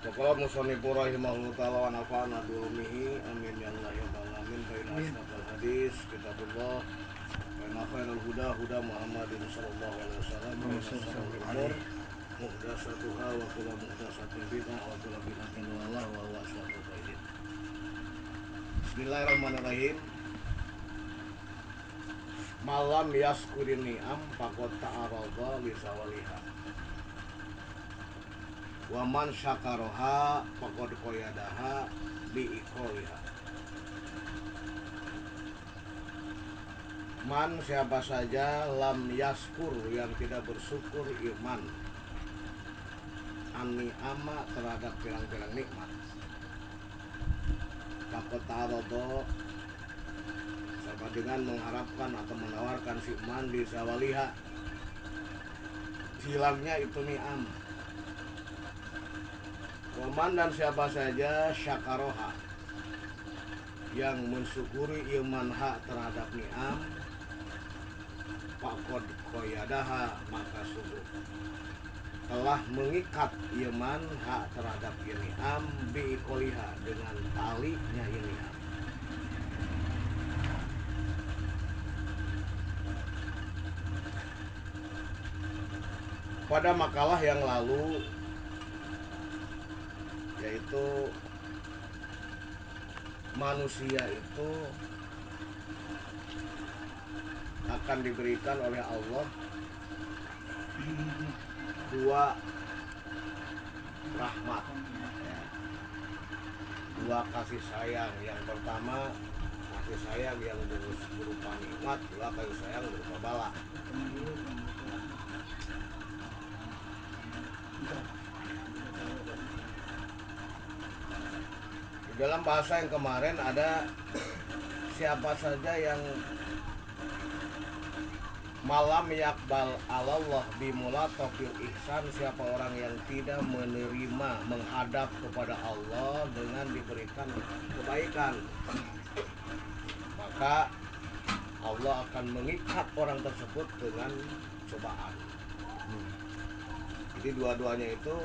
Waqala musannifu rahimahullahu ta'ala wa nafa'ana bi ulumihi amin ya Allah ya rabbal alamin. Fa inna asnafal hadis kitabullah wa inna khairal huda huda Muhammadin sallallahu alaihi wasallam wa syarrul umur muhdatsatuha wa kullu muhdatsatin bid'ah wa kullu bid'atin dhalalah wa huwa asyraful khair. Bismillahirrahmanirrahim. Malam yaskurin ni'am faqad ta'arada li zawaliha. Wa man syakaroha faqad qayadaha bi iqaliha. Man siapa saja lam yaskur yang tidak bersyukur iman an-ni'ama terhadap pirang-pirang nikmat. Faqad ta'arada sama dengan mengharapkan atau menawarkan si man di zawaliha, hilangnya itu ni'am. Waman dan siapa saja syakaroha yang mensyukuri iman hak terhadap ni'am faqad qayadaha maka sungguh telah mengikat iman hak terhadap ni'am biqoliha dengan talinya ni'am. Pada makalah yang lalu, yaitu manusia itu akan diberikan oleh Allah dua rahmat, dua kasih sayang. Yang pertama kasih sayang yang berupa nikmat, dua kasih sayang berupa bala. Dalam bahasa yang kemarin ada siapa saja yang malam yakbal alallah bimulatofil ihsan, siapa orang yang tidak menerima menghadap kepada Allah dengan diberikan kebaikan, maka Allah akan mengikat orang tersebut dengan cobaan. Jadi dua-duanya itu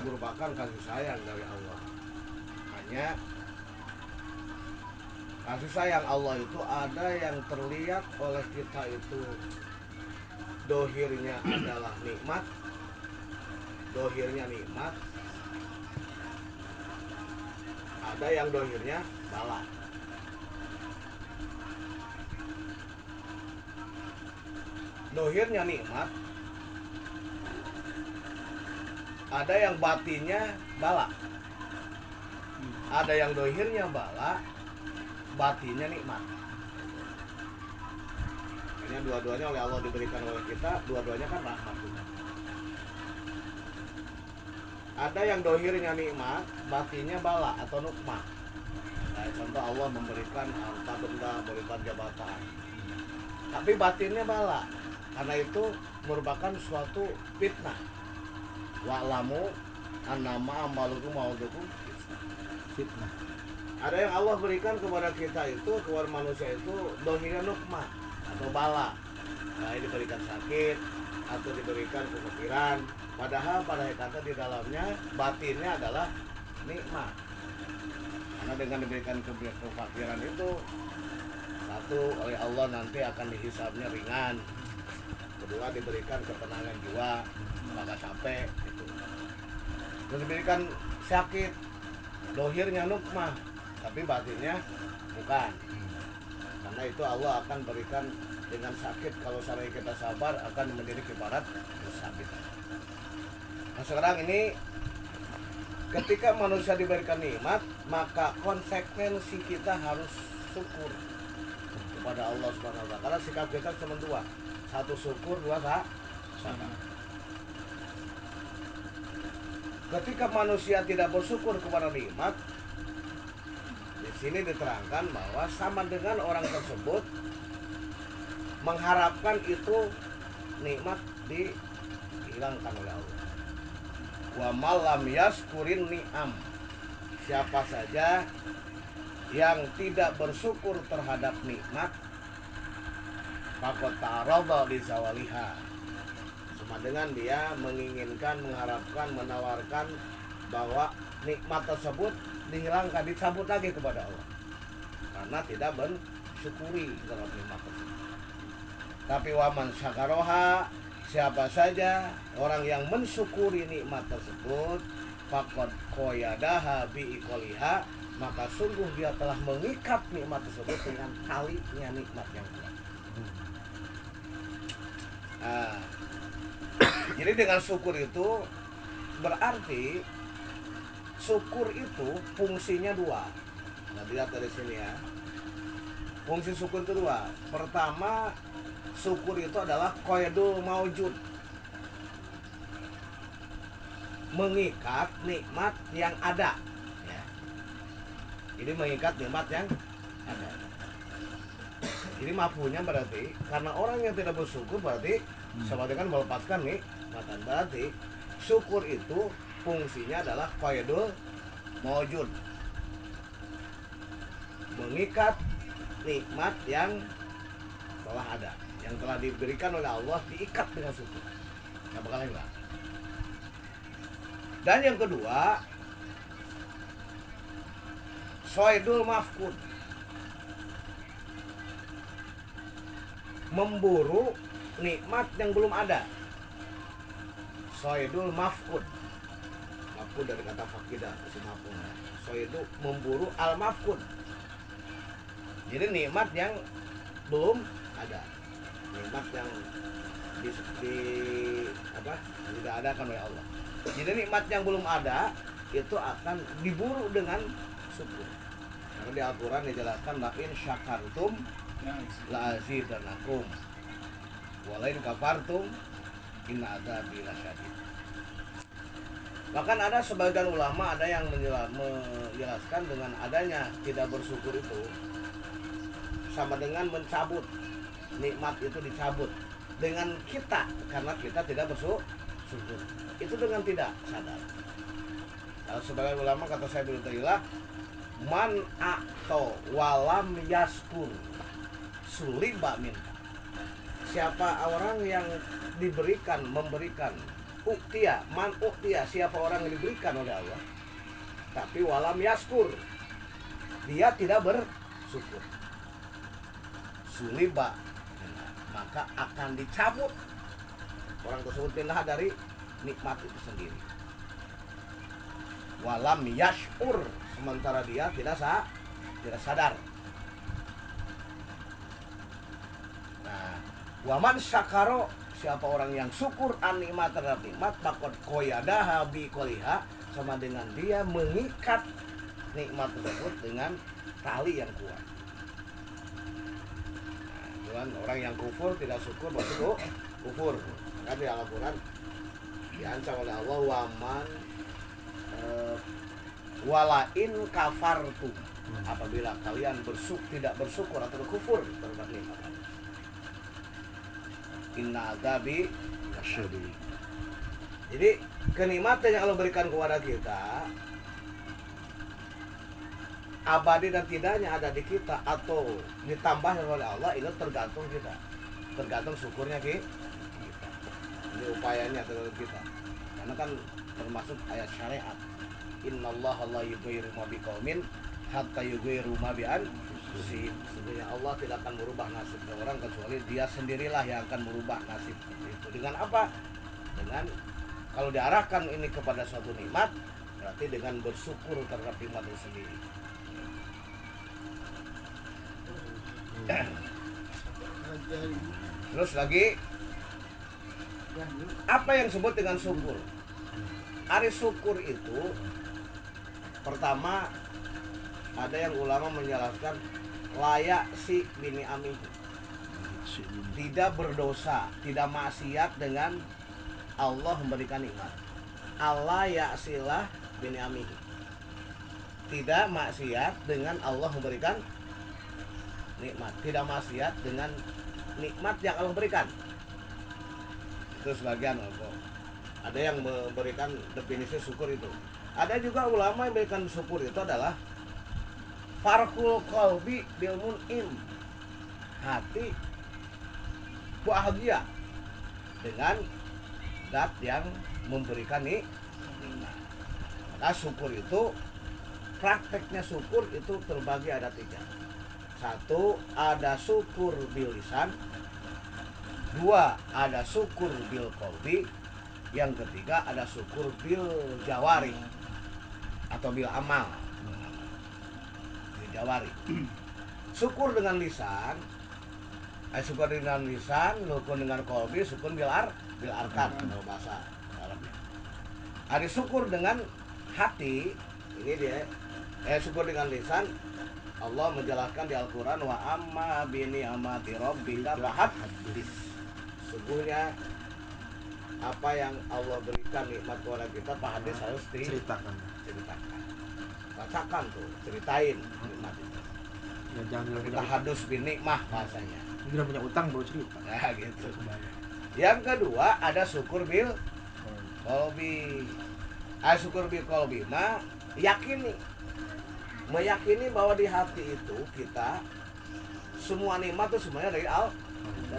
merupakan kasih sayang dari Allah. Hanya kasih sayang Allah itu ada yang terlihat oleh kita itu dohirnya adalah nikmat, dohirnya nikmat. Ada yang dohirnya bala. Dohirnya nikmat, ada yang batinnya bala. Ada yang dohirnya bala, batinnya nikmat. Ini dua-duanya oleh Allah diberikan oleh kita, dua-duanya kan rahmat juga. Ada yang dohirnya nikmat, batinnya bala atau nukmah. Nah, contoh Allah memberikan harta benda, memberikan jabatan, tapi batinnya bala. Karena itu merupakan suatu fitnah. Wa'lamu annama amalukum maudukum fitnah. Ada yang Allah berikan kepada kita itu, kepada manusia itu dohirnya nukmah atau bala. Nah, diberikan sakit atau diberikan kefakiran. Padahal pada hakikatnya di dalamnya batinnya adalah nikmat. Karena dengan diberikan kefakiran itu, satu, oleh Allah nanti akan dihisabnya ringan. Kedua, diberikan ketenangan jiwa, nggak capek gitu. Terus diberikan sakit, dohirnya nukmah, tapi batinnya bukan. Karena itu Allah akan berikan dengan sakit. Kalau seandainya kita sabar akan menjadi kibarat sakit. Nah sekarang ini ketika manusia diberikan nikmat, maka konsekuensi kita harus syukur kepada Allah Subhanahu wa taala. Karena sikap kita cuma dua, satu syukur, dua sabar. Ketika manusia tidak bersyukur kepada nikmat, di sini diterangkan bahwa sama dengan orang tersebut mengharapkan itu nikmat dihilangkan oleh Allah. Wa malam yaskurin ni'am, siapa saja yang tidak bersyukur terhadap nikmat, faqad ta'arada li zawaliha, sama dengan dia menginginkan, mengharapkan, menawarkan bahwa nikmat tersebut dihilangkan, dicabut lagi kepada Allah karena tidak mensyukuri terhadap nikmat tersebut. Tapi waman syakaroha, siapa saja orang yang mensyukuri nikmat tersebut, faqad qayadaha biiqaliha, maka sungguh dia telah mengikat nikmat tersebut dengan talinya nikmat yang kuat. Nah, jadi dengan syukur itu berarti syukur itu fungsinya dua. Nah, lihat dari sini ya. Fungsi syukur itu dua. Pertama, syukur itu adalah qaidul maujud, mengikat nikmat yang ada ya. Jadi mengikat nikmat yang ada. Jadi mafhumnya berarti karena orang yang tidak bersyukur berarti seperti kan melepaskan nikmatan. Berarti syukur itu fungsinya adalah qaidul maujud, mengikat nikmat yang telah ada, yang telah diberikan oleh Allah, diikat dengan syukur. Nggak bakal hilang. Dan yang kedua, soidul mafkud, memburu nikmat yang belum ada. Soidul mafkud, mafkud dari kata fakidah, soidu memburu al mafkud. Jadi nikmat yang belum ada, nikmat yang tidak ada kan oleh Allah. Jadi nikmat yang belum ada itu akan diburu dengan syukur. Karena di Al-Quran dijelaskan la in syakartum la azidanakum wa la in kafartum inna adzabi lasyadid. Bahkan ada sebagian ulama ada yang menjelaskan dengan adanya tidak bersyukur itu sama dengan mencabut nikmat, itu dicabut dengan kita karena kita tidak bersyukur. Itu dengan tidak sadar. Kalau sebagian ulama kata saya bin Ta'ilah, man a'to walam yaskur suliba minka. Siapa orang yang memberikan uktia, man uktia, siapa orang yang diberikan oleh Allah tapi walam yaskur, dia tidak bersyukur, suliba, maka akan dicabut orang tersebut pindah dari nikmat itu sendiri. Walam yashur, sementara dia tidak sadar. Nah, waman syakaro, siapa orang yang syukur an nikmat terhadap nikmat, faqad qayadaha biqaliha, sama dengan dia mengikat nikmat tersebut dengan tali yang kuat. Nah, orang yang kufur tidak syukur berarti kufur. Karena di Al-Quran diancam oleh Allah, waman walain kafartum, apabila kalian tidak bersyukur atau kufur terhadap nikmat Allah, inna adzabi lasyadid. Jadi kenikmatan yang Allah berikan kepada kita abadi dan tidaknya ada di kita atau ditambah oleh Allah, itu tergantung kita, tergantung syukurnya kita. Ini upayanya terhadap kita. Karena kan termasuk ayat syariat, innallaha la yughayyiru ma biqaumin hatta yughayyiru ma bi anfusihim. Sesungguhnya Allah tidak akan merubah nasib orang kecuali dia sendirilah yang akan merubah nasib itu. Dengan apa? Dengan kalau diarahkan ini kepada suatu nikmat, berarti dengan bersyukur terhadap nikmat itu sendiri. Terus lagi, apa yang disebut dengan syukur? Ari syukur itu pertama ada yang ulama menjelaskan layak si bini amin, tidak berdosa, tidak maksiat dengan Allah memberikan nikmat. Allah ya'silah bini amin, tidak maksiat dengan Allah memberikan nikmat, tidak maksiat dengan nikmat yang Allah berikan. Itu sebagian ada yang memberikan definisi syukur itu. Ada juga ulama yang memberikan syukur itu adalah farhul qalbi bil mun'im, hati bahagia dengan zat yang memberikan nikmat. Maka syukur itu, prakteknya syukur itu terbagi ada 3. 1, ada syukur bil lisan. 2, ada syukur bil qalbi. Yang ketiga ada syukur bil jawari atau bil amal. Bil jawari. Syukur dengan lisan, syukur dengan lisan, syukur dengan qalbi, syukur bil arkan kalau bahasa Arabnya. Ada syukur dengan hati, ini dia. Syukur dengan lisan, Allah menjelaskan di Al-Quran, wa amma bi ni'mati rabbika fahaddits. Sungguhnya apa yang Allah berikan nikmat kepada kita, fahaddits harus diceritakan. Bacakan tuh, ceritain nikmat itu. Ya, jangan kita hadus bin nikmah bahasanya. Kita punya utang baru cerita. Nah, gitu. Yang kedua ada syukur bil qalbi. Syukur bil qalbi mah meyakini bahwa di hati itu kita semua nikmat itu semuanya dari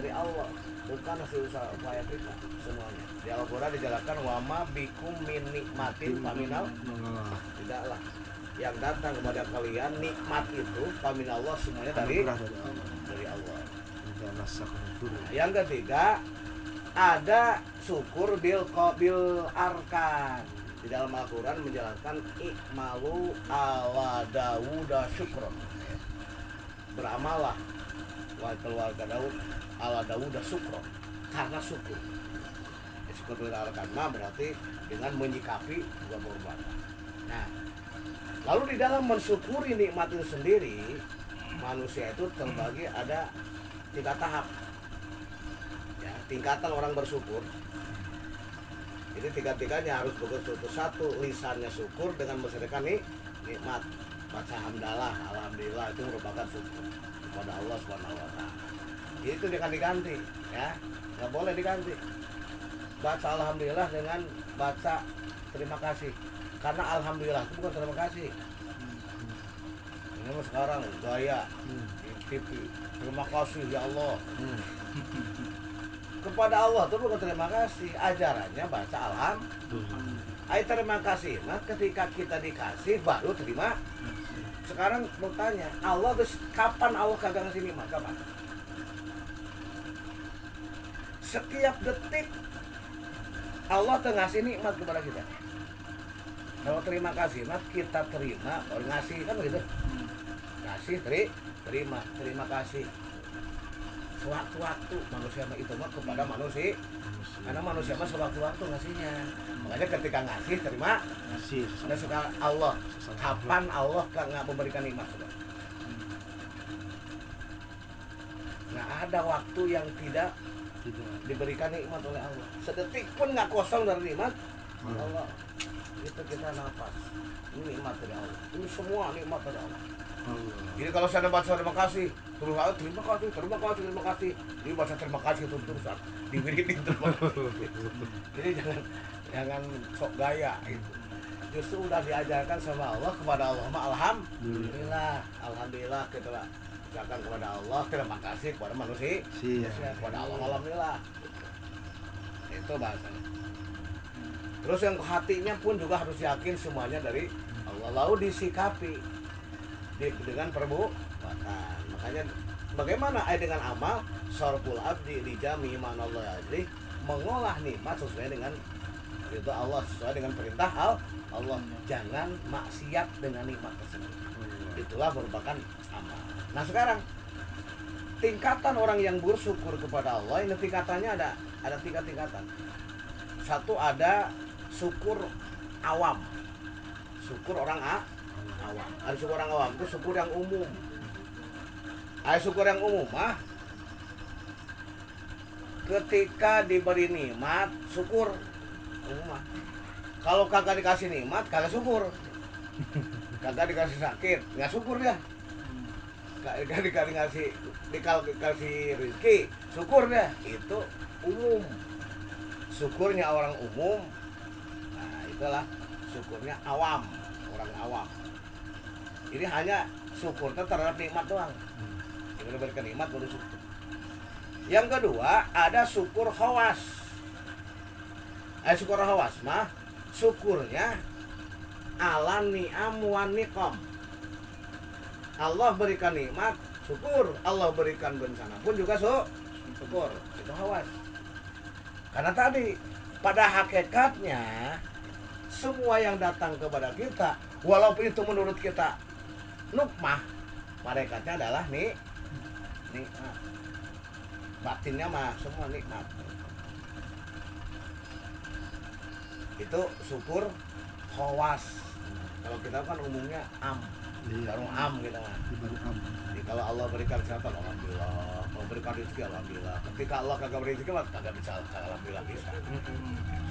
Allah, bukan hasil usaha upaya kita semuanya. Di Al-Qur'an dijelaskan wa ma bikum min nikmatin faminal, tidaklah yang datang kepada kalian nikmat itu faminallah, semuanya dari Allah. Yang ketiga ada syukur bil arkan. Di dalam Al-Quran menjelaskan ikmalu ala Dawuda syukron, beramalah keluarga Daud ala Dawuda syukron, karena syukur. Syukur bil arkan berarti dengan menyikapi dua perbuatan. Nah, lalu di dalam mensyukuri nikmat itu sendiri, manusia itu terbagi ada 3 tahap. Ya, tingkatan orang bersyukur. Ini 3-tiganya harus begitu. 1, lisannya syukur dengan mensyukurkan nikmat. Baca hamdalah, alhamdulillah, itu merupakan syukur kepada Allah SWT. Itu jangan diganti, ya, nggak boleh diganti. Baca alhamdulillah dengan baca terima kasih. Karena alhamdulillah itu bukan terima kasih. Ini mah sekarang gaya di TV. Terima kasih ya Allah. Kepada Allah itu bukan terima kasih. Ajarannya baca alhamdulillah. Terima kasih. Nah, ketika kita dikasih baru terima. Sekarang bertanya, Allah terus kapan Allah kagak ngasih nikmat? Kapan? Setiap detik Allah ngasih nikmat kepada kita. Kalau terima kasih, nah kita terima, baru ngasih kan begitu. Kasih, terima kasih. Sewaktu-waktu manusia itu mah kepada manusia, karena manusia mah sewaktu-waktu ngasihnya. Makanya ketika ngasih terima kasih. Karena sekarang Allah, kapan Allah nggak memberikan nikmat? Nggak ada waktu yang tidak diberikan nikmat oleh Allah. Sedetik pun nggak kosong dari nikmat Allah. Itu kita nafas, ini nikmat dari Allah. Ini semua nikmat dari Allah. Jadi kalau saya baca terima kasih, terus terima kasih, ini baca terima kasih terus diberikan terima kasih. Jadi jangan sok gaya itu. Justru udah diajarkan sama Allah kepada Allah, alhamdulillah kita lah. Ucapkan kepada Allah terima kasih kepada manusia, kepada Allah alhamdulillah. Itu bahasanya. Terus yang hatinya pun juga harus yakin semuanya dari Allah, lalu disikapi dengan perbuatan. Makanya bagaimana dengan amal sarful abdi li jami manallah, jadi mengolah nikmat sesuai dengan itu Allah, sesuai dengan perintah Allah. Jangan maksiat dengan nikmat tersebut. Itulah merupakan amal. Nah, sekarang tingkatan orang yang bersyukur kepada Allah, ini tingkatannya ada 3 tingkatan. 1 ada syukur awam, syukur orang awam. Ada syukur orang awam itu syukur yang umum. Syukur yang umum ketika diberi nikmat syukur umum. Kalau kagak dikasih nikmat kagak syukur. Kagak dikasih sakit nggak syukur dia. Kagak dikasih rezeki syukur dia. Itu umum. Syukurnya orang umum. Itulah syukurnya awam, orang awam. Ini hanya syukur terhadap nikmat doang. Yang diberikan nikmat baru syukur. Yang kedua ada syukur khawas. Syukur khawas mah syukurnya ala ni'am wan niqam. Allah berikan nikmat, syukur. Allah berikan bencana pun juga syukur. Itu hawas. Karena tadi pada hakikatnya semua yang datang kepada kita, walaupun itu menurut kita nikmah, malaikatnya adalah nikmat. Batinnya mah semua nikmat. Itu syukur khawas. Kalau kita kan umumnya baru kita mah. Baru am. Jadi kalau Allah berikan kesehatan, alhamdulillah. Kalau berikan rezeki, alhamdulillah. Ketika Allah kagak beri rezeki, mah kagak bisa, alhamdulillah bisa.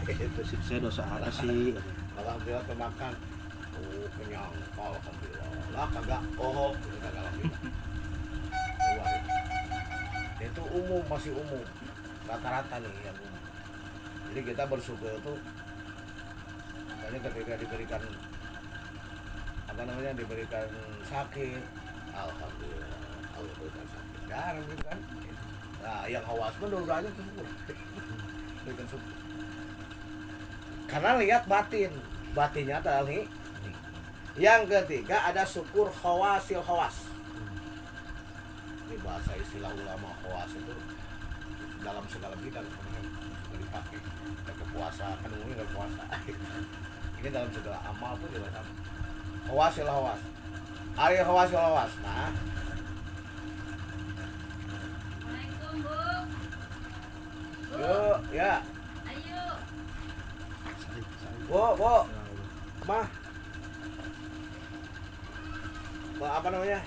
Itu sih. Saya dosa apa sih? Alhamdulillah kemakan, kenyang, alhamdulillah. Lah kagak, itu kagak alhamdulillah. Itu umum, masih umum, rata-rata nih yang umum. Jadi kita bersyukur itu, misalnya ketika diberikan diberikan sakit, alhamdulillah, Allah berikan sakit, jarang gitu kan. Nah, yang hawas pun doanya itu syukur, berikan syukur. Karena lihat batinnya adalah nih. Yang ketiga ada syukur khawasil khawas. Ini bahasa istilah ulama khawas itu dalam segala bidang dipakai. Ke puasa, kan umumnya nggak puasa. Ini dalam segala amal pun juga sama. Khawasil khawas. Ari khawasil khawas. Nah. Assalamualaikum, Bu. Yuk, ya. Ayo. Bu. Mah. Apa namanya?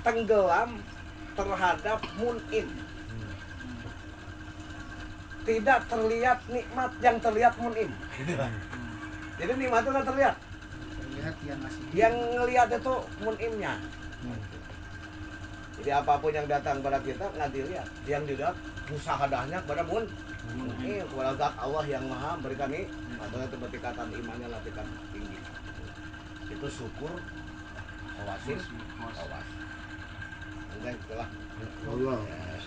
Tenggelam terhadap mun'im. Tidak terlihat nikmat, yang terlihat mun'im. Jadi nikmat itu nggak terlihat. Terlihat yang masih. Yang ngelihat itu mun'imnya. Jadi apapun yang datang pada kita nggak dilihat. Yang dilihat musahadahnya kepada mun'im, kepada zat Allah yang maha berikan nikmat. Itu bertingkatan imannya lah tingkat tinggi. Itu syukur khawasin khawas. Enggak itulah. Allah. Ya,